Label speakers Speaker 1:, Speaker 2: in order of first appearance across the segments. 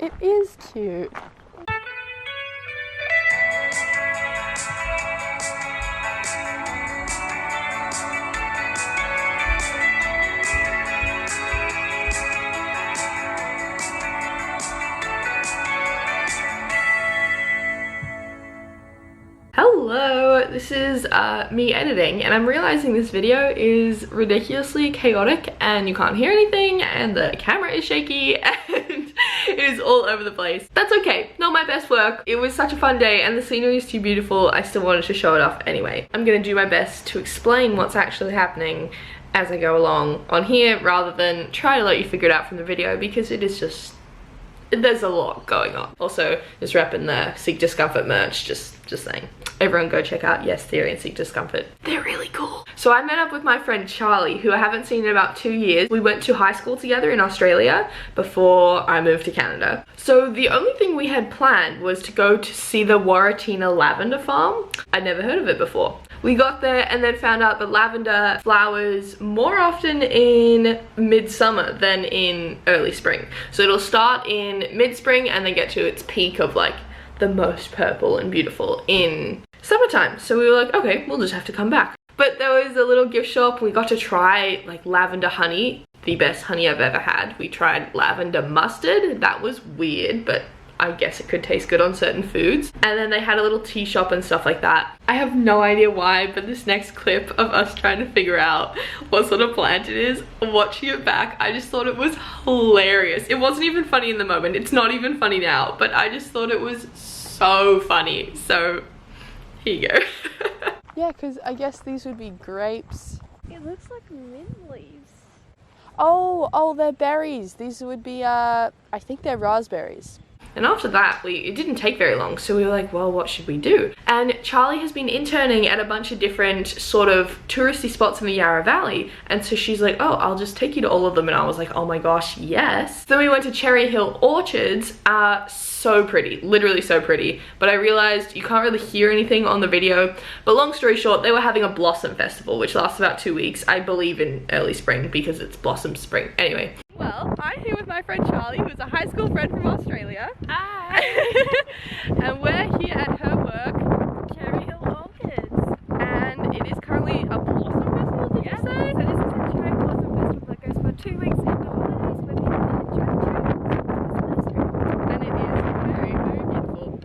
Speaker 1: It is cute. Hello, this is me editing, and I'm realizing this video is ridiculously chaotic and you can't hear anything and the camera is shaky and it is all over the place. That's okay, not my best work. It was such a fun day and the scenery is too beautiful. I still wanted to show it off anyway. I'm gonna do my best to explain what's actually happening as I go along on here rather than try to let you figure it out from the video, because it is just, there's a lot going on. Also, just repping the Seek Discomfort merch, just saying. Everyone go check out Yes Theory and Seek Discomfort. They're really cool. So I met up with my friend Charlie, who I haven't seen in about 2 years. We went to high school together in Australia before I moved to Canada. So the only thing we had planned was to go to see the Warratina lavender farm. I'd never heard of it before. We got there and then found out that lavender flowers more often in midsummer than in early spring. So it'll start in mid-spring and then get to its peak of like the most purple and beautiful in summertime. So we were like, okay, we'll just have to come back. But there was a little gift shop. We got to try like lavender honey, the best honey I've ever had. We tried lavender mustard. That was weird, but I guess it could taste good on certain foods. And then they had a little tea shop and stuff like that. I have no idea why, but this next clip of us trying to figure out what sort of plant it is, watching it back, I just thought it was hilarious. It wasn't even funny in the moment. It's not even funny now, but I just thought it was so funny. So here you go. Yeah, because I guess these would be grapes.
Speaker 2: It looks like mint leaves.
Speaker 1: Oh, they're berries. These would be, I think they're raspberries. And after that, it didn't take very long, so we were like, well, what should we do? And Charlie has been interning at a bunch of different sort of touristy spots in the Yarra Valley, and so she's like, oh, I'll just take you to all of them, and I was like, oh my gosh, yes. Then we went to Cherry Hill Orchards. So pretty, literally so pretty, but I realized you can't really hear anything on the video. But long story short, they were having a blossom festival, which lasts about 2 weeks, I believe in early spring, because it's blossom spring. Anyway. Well, I'm here with my friend Charlie, who's a high school friend from Australia. Hi! And we're here at her work, Cherry Hill Orchards. And it is currently a blossom festival, did you say?
Speaker 2: So this is a cherry blossom festival that goes for 2 weeks in the holidays where people enjoy cherries.
Speaker 1: And it is very, very beautiful.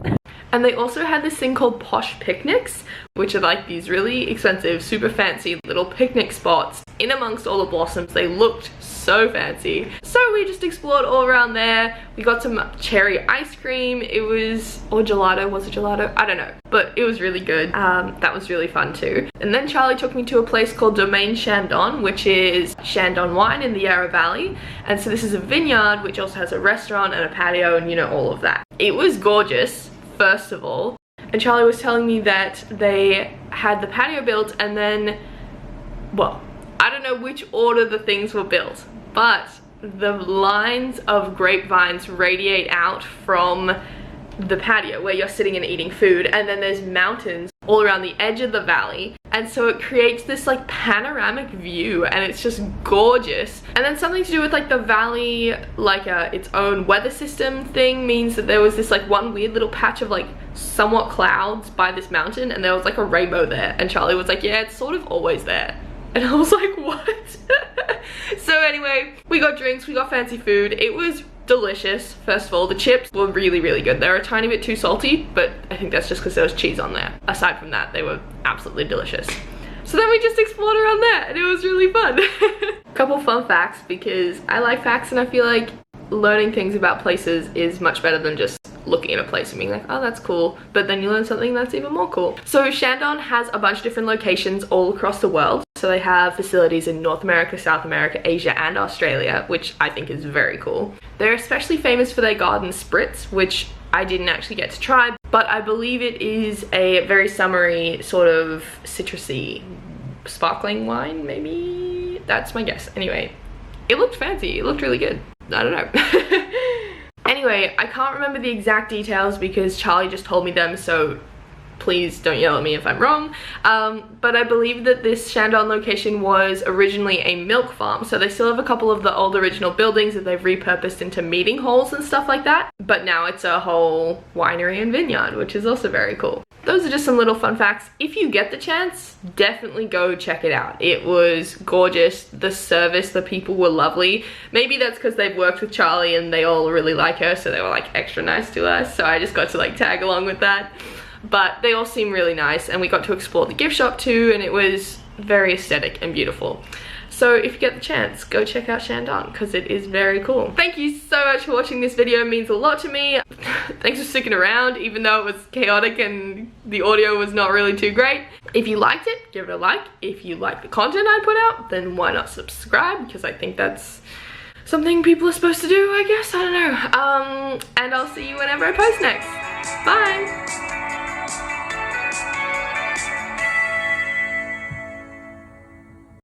Speaker 1: And they also had this thing called posh picnics, which are like these really expensive, super fancy little picnic spots in amongst all the blossoms. They looked so fancy. So we just explored all around there. We got some cherry ice cream. It was, or gelato, was it gelato? I don't know, but it was really good. That was really fun too. And then Charlie took me to a place called Domaine Chandon, which is Chandon wine in the Yarra Valley. And so this is a vineyard, which also has a restaurant and a patio and, you know, all of that. It was gorgeous, first of all. And Charlie was telling me that they had the patio built and then, well, I don't know which order the things were built, but the lines of grapevines radiate out from the patio where you're sitting and eating food, and then there's mountains all around the edge of the valley, and so it creates this like panoramic view, and it's just gorgeous. And then something to do with like the valley, like its own weather system thing, means that there was this like one weird little patch of like somewhat clouds by this mountain, and there was like a rainbow there, and Charlie was like, yeah, it's sort of always there. And I was like, what? So anyway, we got drinks, we got fancy food. It was delicious. First of all, the chips were really, really good. They were a tiny bit too salty, but I think that's just because there was cheese on there. Aside from that, they were absolutely delicious. So then we just explored around there, and it was really fun. Couple fun facts, because I like facts and I feel like learning things about places is much better than just looking at a place and being like, oh, that's cool, but then you learn something that's even more cool. So Chandon has a bunch of different locations all across the world. So they have facilities in North America, South America, Asia, and Australia, which I think is very cool. They're especially famous for their garden spritz, which I didn't actually get to try, but I believe it is a very summery, sort of citrusy, sparkling wine, maybe? That's my guess. Anyway, it looked fancy, it looked really good. I don't know. Anyway, I can't remember the exact details because Charlie just told me them, so Please don't yell at me if I'm wrong. But I believe that this Shandong location was originally a milk farm, so they still have a couple of the old original buildings that they've repurposed into meeting halls and stuff like that, but now it's a whole winery and vineyard, which is also very cool. Those are just some little fun facts. If you get the chance, definitely go check it out. It was gorgeous. The service, the people were lovely. Maybe that's because they've worked with Charlie and they all really like her, so they were like extra nice to us, so I just got to like tag along with that. But they all seem really nice, and we got to explore the gift shop too, and it was very aesthetic and beautiful. So if you get the chance, go check out Shandong because it is very cool. Thank you so much for watching this video. It means a lot to me. Thanks for sticking around even though it was chaotic and the audio was not really too great. If you liked it, give it a like. If you like the content I put out, then why not subscribe, because I think that's something people are supposed to do, I guess. I don't know. And I'll see you whenever I post next. Bye!